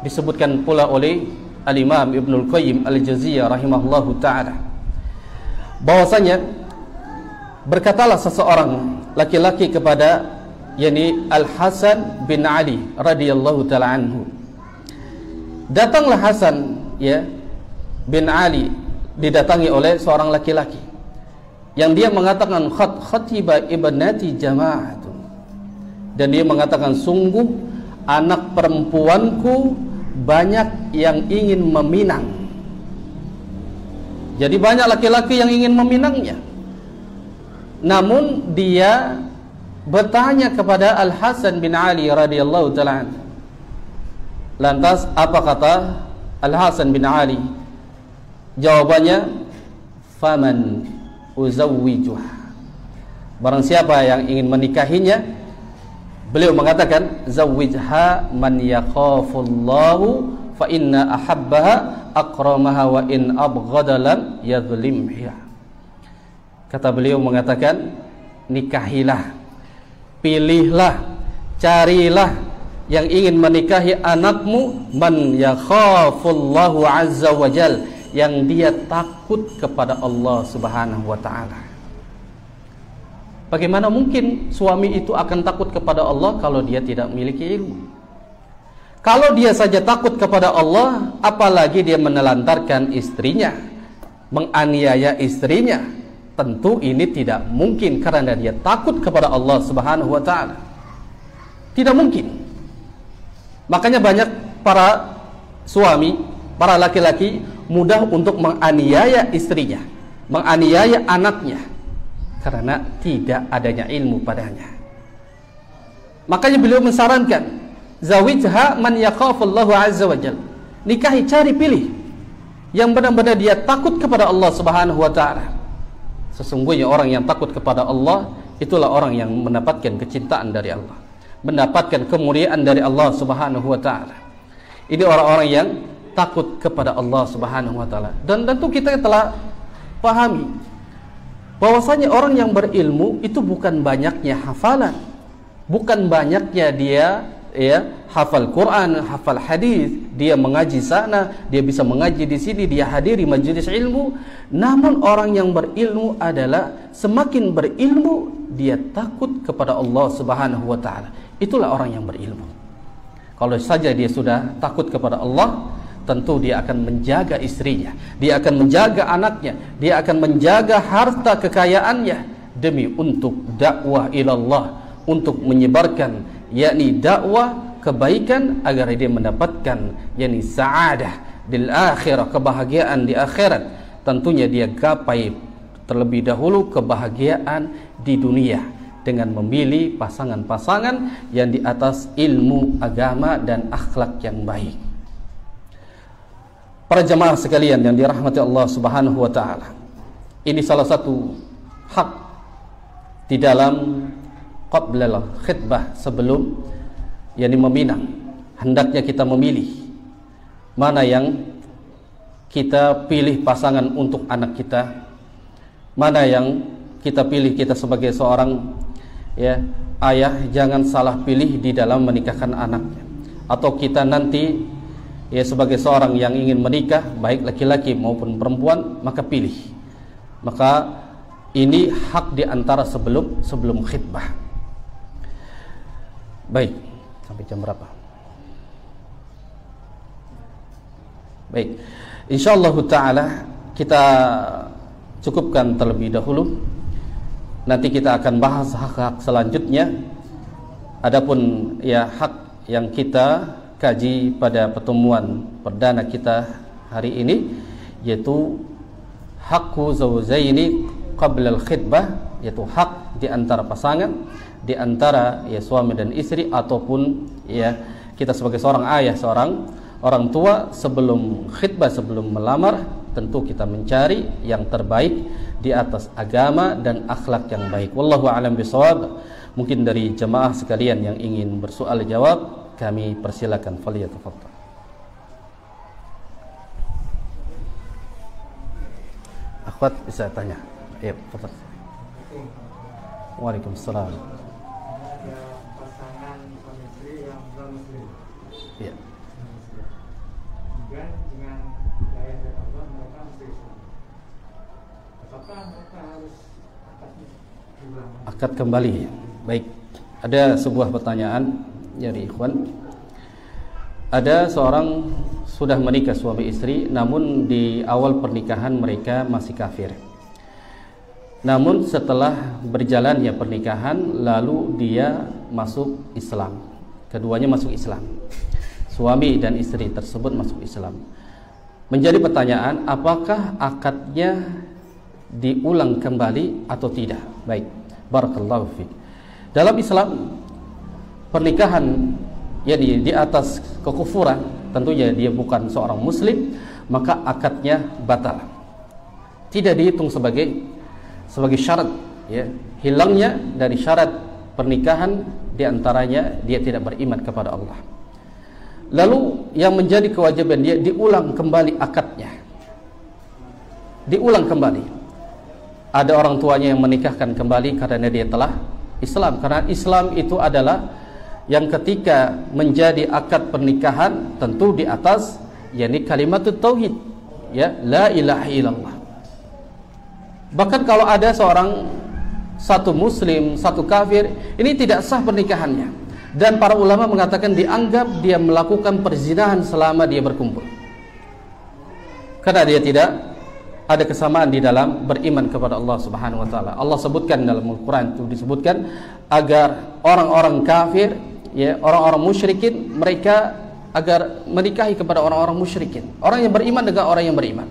disebutkan pula oleh Al-Imam Ibnul Qayyim Al-Jauziyah rahimahullahu ta'ala, bahwasanya berkatalah seseorang laki-laki kepada, yakni Al-Hasan bin Ali radhiyallahu ta'ala anhu. Datanglah Hasan, ya, bin Ali didatangi oleh seorang laki-laki yang dia mengatakan khatiba ibnati jama'atun, dan dia mengatakan sungguh anak perempuanku banyak yang ingin meminang. Jadi banyak laki-laki yang ingin meminangnya. Namun dia bertanya kepada Al-Hasan bin Ali radhiyallahu ta'ala. Lantas apa kata Al-Hasan bin Ali? Jawabannya, faman uzawwijuha, barang siapa yang ingin menikahinya, beliau mengatakan zawwijha man yakhafullahu fa inna ahabbaha akramaha wa in abghada lam yadhlimha. Kata beliau mengatakan, nikahilah, pilihlah, carilah yang ingin menikahi anakmu man yakhafullahu azza wa jal, yang dia takut kepada Allah subhanahu wa ta'ala. Bagaimana mungkin suami itu akan takut kepada Allah kalau dia tidak memiliki ilmu? Kalau dia saja takut kepada Allah, apalagi dia menelantarkan istrinya, menganiaya istrinya, tentu ini tidak mungkin karena dia takut kepada Allah subhanahu wa ta'ala. Tidak mungkin. Makanya banyak para suami, para laki-laki mudah untuk menganiaya istrinya, menganiaya anaknya, karena tidak adanya ilmu padanya. Makanya beliau mensarankan, zawijha man yakhafullahu azza wa jalla, nikahi, cari, pilih yang benar-benar dia takut kepada Allah subhanahu wa ta'ala. Sesungguhnya orang yang takut kepada Allah, itulah orang yang mendapatkan kecintaan dari Allah, mendapatkan kemuliaan dari Allah subhanahu wa ta'ala. Ini orang-orang yang takut kepada Allah subhanahu wa ta'ala. Dan tentu kita telah pahami bahwasanya orang yang berilmu itu bukan banyaknya hafalan, bukan banyaknya dia hafal Quran, hafal hadis, dia mengaji sana, dia bisa mengaji di sini, dia hadiri majelis ilmu. Namun orang yang berilmu adalah semakin berilmu dia takut kepada Allah subhanahu wa ta'ala. Itulah orang yang berilmu. Kalau saja dia sudah takut kepada Allah, tentu dia akan menjaga istrinya, dia akan menjaga anaknya, dia akan menjaga harta kekayaannya demi untuk dakwah ilallah, untuk menyebarkan yakni dakwah kebaikan agar dia mendapatkan yakni sa'adah di akhirah, kebahagiaan di akhirat. Tentunya dia gapai terlebih dahulu kebahagiaan di dunia dengan memilih pasangan-pasangan yang di atas ilmu agama dan akhlak yang baik. Para jamaah sekalian yang dirahmati Allah subhanahu wa ta'ala, ini salah satu hak di dalam qablal khitbah, sebelum yakni meminang. Hendaknya kita memilih mana yang kita pilih pasangan untuk anak kita, mana yang kita pilih kita sebagai seorang ayah. Jangan salah pilih di dalam menikahkan anaknya. Atau kita nanti sebagai seorang yang ingin menikah, baik laki-laki maupun perempuan, maka pilih. Maka ini hak di antara sebelum khitbah. Baik, sampai jam berapa? Baik, insyaallah ta'ala kita cukupkan terlebih dahulu. Nanti kita akan bahas hak-hak selanjutnya. Adapun hak yang kita kaji pada pertemuan perdana kita hari ini, yaitu hakku zawjaini qabla al-khitbah, yaitu hak di antara pasangan, di antara suami dan istri, ataupun kita sebagai seorang ayah, seorang orang tua sebelum khitbah, sebelum melamar, tentu kita mencari yang terbaik di atas agama dan akhlak yang baik. Wallahu a'lam bishawab. Mungkin dari jemaah sekalian yang ingin bersoal jawab, kami persilakan, falyatafaddal. Akhwat bisa tanya. Ya, tafadhal. Waalaikumsalam. Ada pasangan suami istri yang non muslim. Iya. Kemudian dengan hidayah dari Allah mereka masuk Islam. Apakah mereka harus akad kembali? Baik. Ada sebuah pertanyaan dari ikhwan. Ada seorang sudah menikah suami istri, namun di awal pernikahan mereka masih kafir. Namun setelah berjalannya pernikahan, lalu dia masuk Islam. Keduanya masuk Islam. Suami dan istri tersebut masuk Islam. Menjadi pertanyaan, apakah akadnya diulang kembali atau tidak? Baik, barakallahu fiik. Dalam Islam, pernikahan di atas kekufuran, tentunya dia bukan seorang muslim, maka akadnya batal. Tidak dihitung sebagai syarat, hilangnya dari syarat pernikahan diantaranya dia tidak beriman kepada Allah. Lalu yang menjadi kewajiban dia diulang kembali akadnya, diulang kembali. ada orang tuanya yang menikahkan kembali karena dia telah Islam. Karena Islam itu adalah yang ketika menjadi akad pernikahan tentu di atas yakni kalimat tauhid, ya, la ilaha illallah. Bahkan kalau ada seorang satu muslim, satu kafir, ini tidak sah pernikahannya. Dan para ulama mengatakan dianggap dia melakukan perzinahan selama dia berkumpul. Karena dia tidak ada kesamaan di dalam beriman kepada Allah Subhanahu wa taala. Allah sebutkan dalam Al-Qur'an, itu disebutkan agar orang-orang kafir, ya, orang-orang musyrikin, mereka agar menikahi kepada orang-orang musyrikin, orang yang beriman dengan orang yang beriman.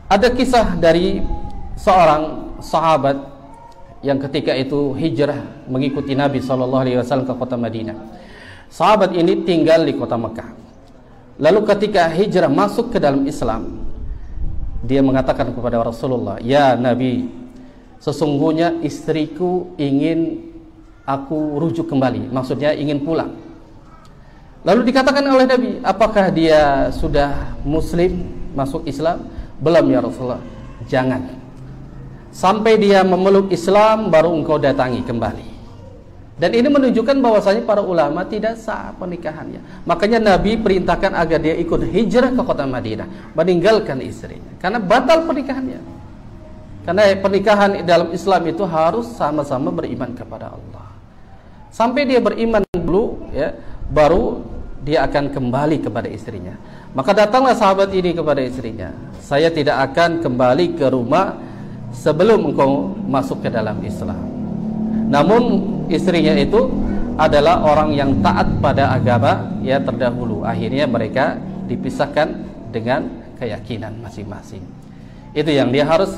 Ada kisah dari seorang sahabat yang ketika itu hijrah mengikuti Nabi SAW ke kota Madinah. Sahabat ini tinggal di kota Mekah. Lalu ketika hijrah masuk ke dalam Islam, dia mengatakan kepada Rasulullah, "Ya Nabi, sesungguhnya istriku ingin aku rujuk kembali." Maksudnya ingin pulang. Lalu dikatakan oleh Nabi, "Apakah dia sudah muslim, masuk Islam?" "Belum ya Rasulullah." "Jangan. Sampai dia memeluk Islam baru engkau datangi kembali." Dan ini menunjukkan bahwasanya para ulama tidak sah pernikahannya. Makanya Nabi perintahkan agar dia ikut hijrah ke kota Madinah, meninggalkan istrinya, karena batal pernikahannya. Karena pernikahan dalam Islam itu harus sama-sama beriman kepada Allah. Sampai dia beriman dulu, ya, baru dia akan kembali kepada istrinya. Maka datanglah sahabat ini kepada istrinya, "Saya tidak akan kembali ke rumah sebelum engkau masuk ke dalam Islam." Namun istrinya itu adalah orang yang taat pada agama ya terdahulu. Akhirnya mereka dipisahkan dengan keyakinan masing-masing. Itu yang dia harus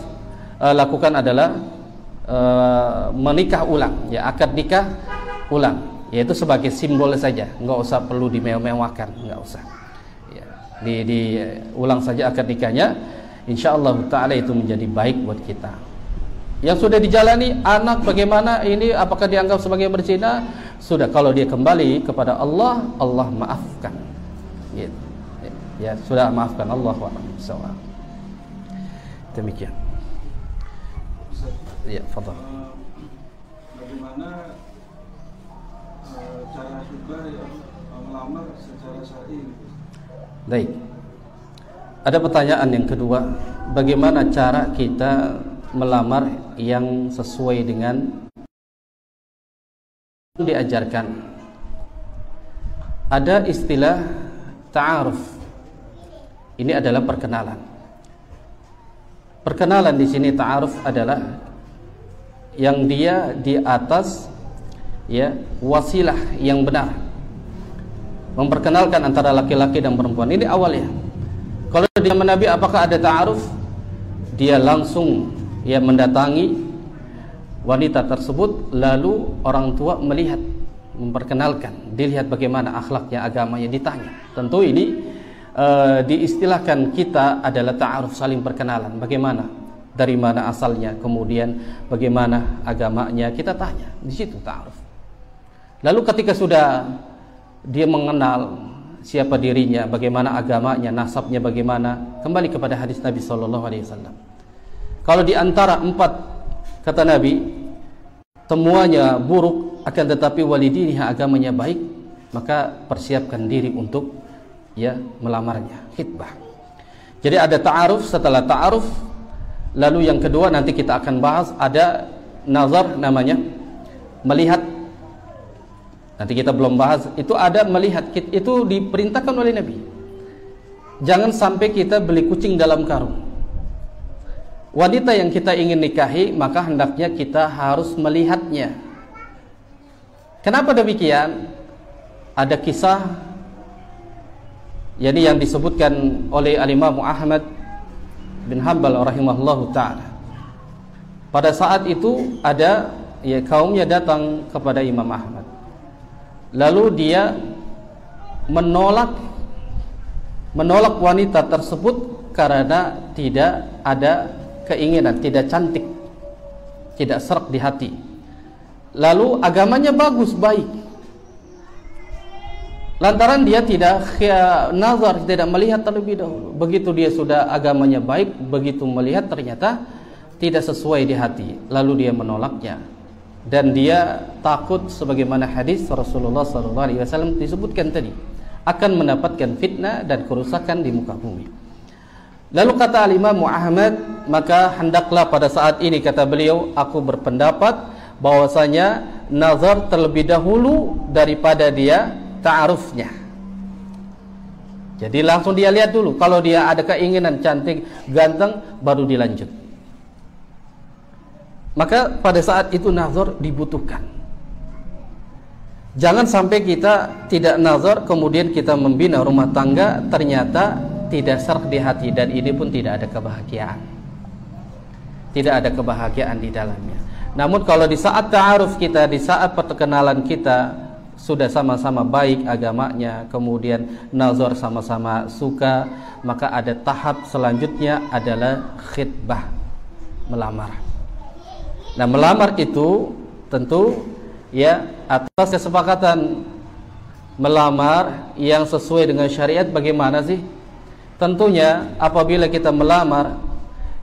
lakukan adalah menikah ulang, ya, akad nikah ulang, yaitu sebagai simbol saja, nggak usah perlu dimewah-mewahkan, nggak usah, ya, diulang saja akad nikahnya. Insyaallah taala itu menjadi baik buat kita. Yang sudah dijalani anak bagaimana ini, apakah dianggap sebagai berzina? Sudah, kalau dia kembali kepada Allah, Allah maafkan, gitu. Ya, sudah maafkan Allah wa sallam. Demikian. Ya, fadhal. Bagaimana cara juga yang melamar secara syar'i? Baik. Ada pertanyaan yang kedua, bagaimana cara kita melamar yang sesuai dengan diajarkan? Ada istilah ta'aruf. Ini adalah perkenalan. Perkenalan di sini ta'aruf adalah yang dia di atas, ya, wasilah yang benar, memperkenalkan antara laki-laki dan perempuan. Ini awalnya. Kalau di zaman Nabi apakah ada ta'aruf? Dia langsung, ya, mendatangi wanita tersebut, lalu orang tua melihat, memperkenalkan, dilihat bagaimana akhlaknya, agamanya, ditanya. Tentu ini diistilahkan kita adalah ta'aruf, saling perkenalan. Bagaimana, dari mana asalnya, kemudian bagaimana agamanya, kita tanya. Di situ ta'aruf. Lalu ketika sudah dia mengenal siapa dirinya, bagaimana agamanya, nasabnya bagaimana, kembali kepada hadis Nabi SAW. Kalau di antara 4 kata Nabi semuanya buruk, akan tetapi walidiniha, agamanya baik, maka persiapkan diri untuk, ya, melamarnya, khitbah. Jadi ada ta'aruf. Setelah ta'aruf, lalu yang kedua nanti kita akan bahas, ada nazar namanya, melihat. Nanti kita belum bahas, itu ada melihat, itu diperintahkan oleh Nabi. Jangan sampai kita beli kucing dalam karung. Wanita yang kita ingin nikahi, maka hendaknya kita harus melihatnya. Kenapa demikian? Ada kisah, yakni yang disebutkan oleh Al-Imam Ahmad bin Hanbal rahimahullahu ta'ala. Pada saat itu ada, ya, kaumnya datang kepada Imam Ahmad. Lalu dia menolak wanita tersebut karena tidak ada keinginan, tidak cantik, tidak serak di hati. Lalu agamanya bagus, baik. Lantaran dia tidak nazar, tidak melihat terlebih dahulu. Begitu dia sudah agamanya baik, begitu melihat ternyata tidak sesuai di hati, lalu dia menolaknya, dan dia takut sebagaimana hadis Rasulullah SAW disebutkan tadi, akan mendapatkan fitnah dan kerusakan di muka bumi. Lalu kata Al-Imam Ahmad, maka hendaklah pada saat ini, kata beliau, aku berpendapat bahwasanya nazar terlebih dahulu daripada dia ta'arufnya. Jadi langsung dia lihat dulu, kalau dia ada keinginan cantik, ganteng, baru dilanjut. Maka pada saat itu nazar dibutuhkan. Jangan sampai kita tidak nazar, kemudian kita membina rumah tangga, ternyata tidak serak di hati, dan ini pun tidak ada kebahagiaan. Tidak ada kebahagiaan di dalamnya. Namun kalau di saat ta'aruf kita, di saat perkenalan kita, sudah sama-sama baik agamanya, kemudian nazar sama-sama suka, maka ada tahap selanjutnya adalah khitbah, melamar. Nah, melamar itu tentu ya atas kesepakatan melamar yang sesuai dengan syariat. Bagaimana sih? Tentunya apabila kita melamar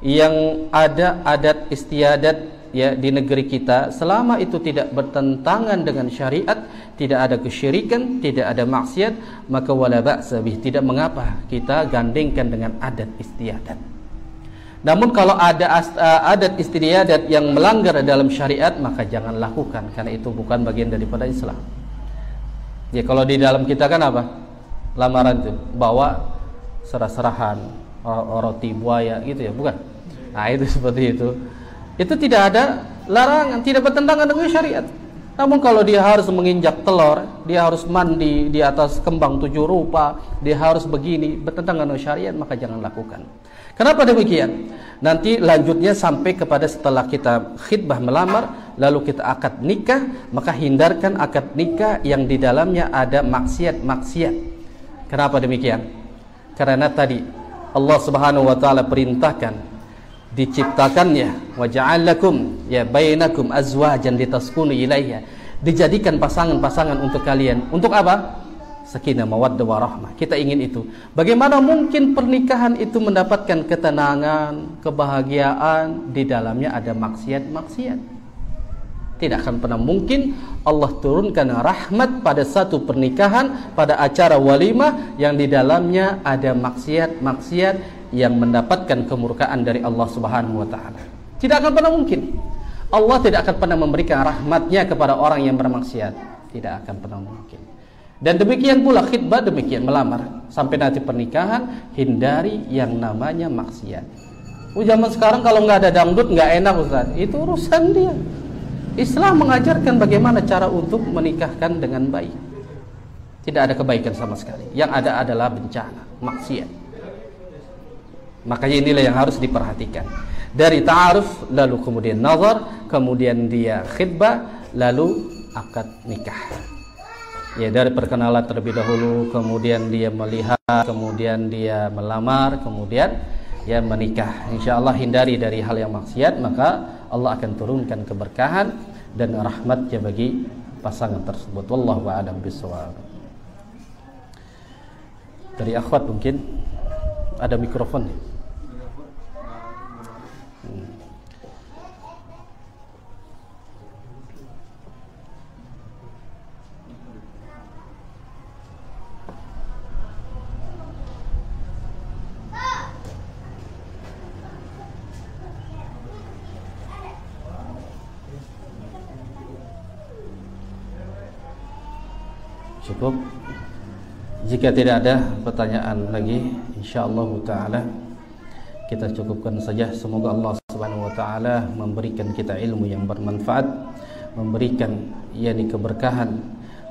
yang ada adat istiadat ya di negeri kita, selama itu tidak bertentangan dengan syariat, tidak ada kesyirikan, tidak ada maksiat, maka wala ba'sa bih, tidak mengapa kita gandengkan dengan adat istiadat. Namun kalau ada adat istiadat yang melanggar dalam syariat, maka jangan lakukan, karena itu bukan bagian daripada Islam. Ya kalau di dalam kita kan apa? Lamaran itu bawa serah-serahan, roti buaya gitu ya, bukan? Nah itu seperti itu. Itu tidak ada larangan, tidak bertentangan dengan syariat. Namun kalau dia harus menginjak telur, dia harus mandi di atas kembang 7 rupa, dia harus begini, bertentangan dengan syariat, maka jangan lakukan. Kenapa demikian? Nanti lanjutnya sampai kepada setelah kita khitbah melamar, lalu kita akad nikah, maka hindarkan akad nikah yang di dalamnya ada maksiat-maksiat. Kenapa demikian? Karena tadi Allah Subhanahu wa taala perintahkan diciptakannya wa ja'alakum ya bainakum azwajan litaskunu ilaiha, dijadikan pasangan-pasangan untuk kalian. Untuk apa? Sakinah mawaddah warahmah. Kita ingin itu. Bagaimana mungkin pernikahan itu mendapatkan ketenangan, kebahagiaan, di dalamnya ada maksiat-maksiat? Tidak akan pernah mungkin Allah turunkan rahmat pada satu pernikahan, pada acara walimah yang di dalamnya ada maksiat-maksiat yang mendapatkan kemurkaan dari Allah Subhanahu wa taala. Tidak akan pernah mungkin. Allah tidak akan pernah memberikan rahmatnya kepada orang yang bermaksiat. Tidak akan pernah mungkin. Dan demikian pula khitbah, demikian melamar. Sampai nanti pernikahan, hindari yang namanya maksiat. Zaman sekarang kalau nggak ada dangdut nggak enak, Ustaz. Itu urusan dia. Islam mengajarkan bagaimana cara untuk menikahkan dengan baik. Tidak ada kebaikan sama sekali. Yang ada adalah bencana, maksiat. Makanya inilah yang harus diperhatikan. Dari ta'aruf, lalu kemudian nazar, kemudian dia khitbah, lalu akad nikah. Ya, dari perkenalan terlebih dahulu, kemudian dia melihat, kemudian dia melamar, kemudian ya menikah. InsyaAllah hindari dari hal yang maksiat, maka Allah akan turunkan keberkahan dan rahmatnya bagi pasangan tersebut. Wallahu a'lam bishawab. Dari akhwat mungkin ada mikrofon. Cukup. Jika tidak ada pertanyaan lagi, insyaallah taala kita cukupkan saja. Semoga Allah Subhanahu wa taala memberikan kita ilmu yang bermanfaat, memberikan yakni keberkahan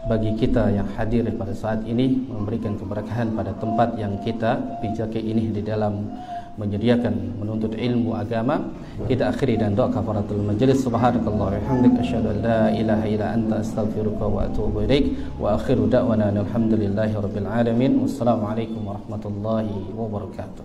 bagi kita yang hadir pada saat ini, memberikan keberkahan pada tempat yang kita pijaki ini di dalam menyediakan menuntut ilmu agama. Kita akhiri dan doa kafaratul majlis. Subhanakallah wa bihamdika asyhadu an la ilaha illa anta astaghfiruka wa atubu ilaik. Wa akhiru da'wana alhamdulillahi rabbil alamin. Wassalamualaikum warahmatullahi wabarakatuh.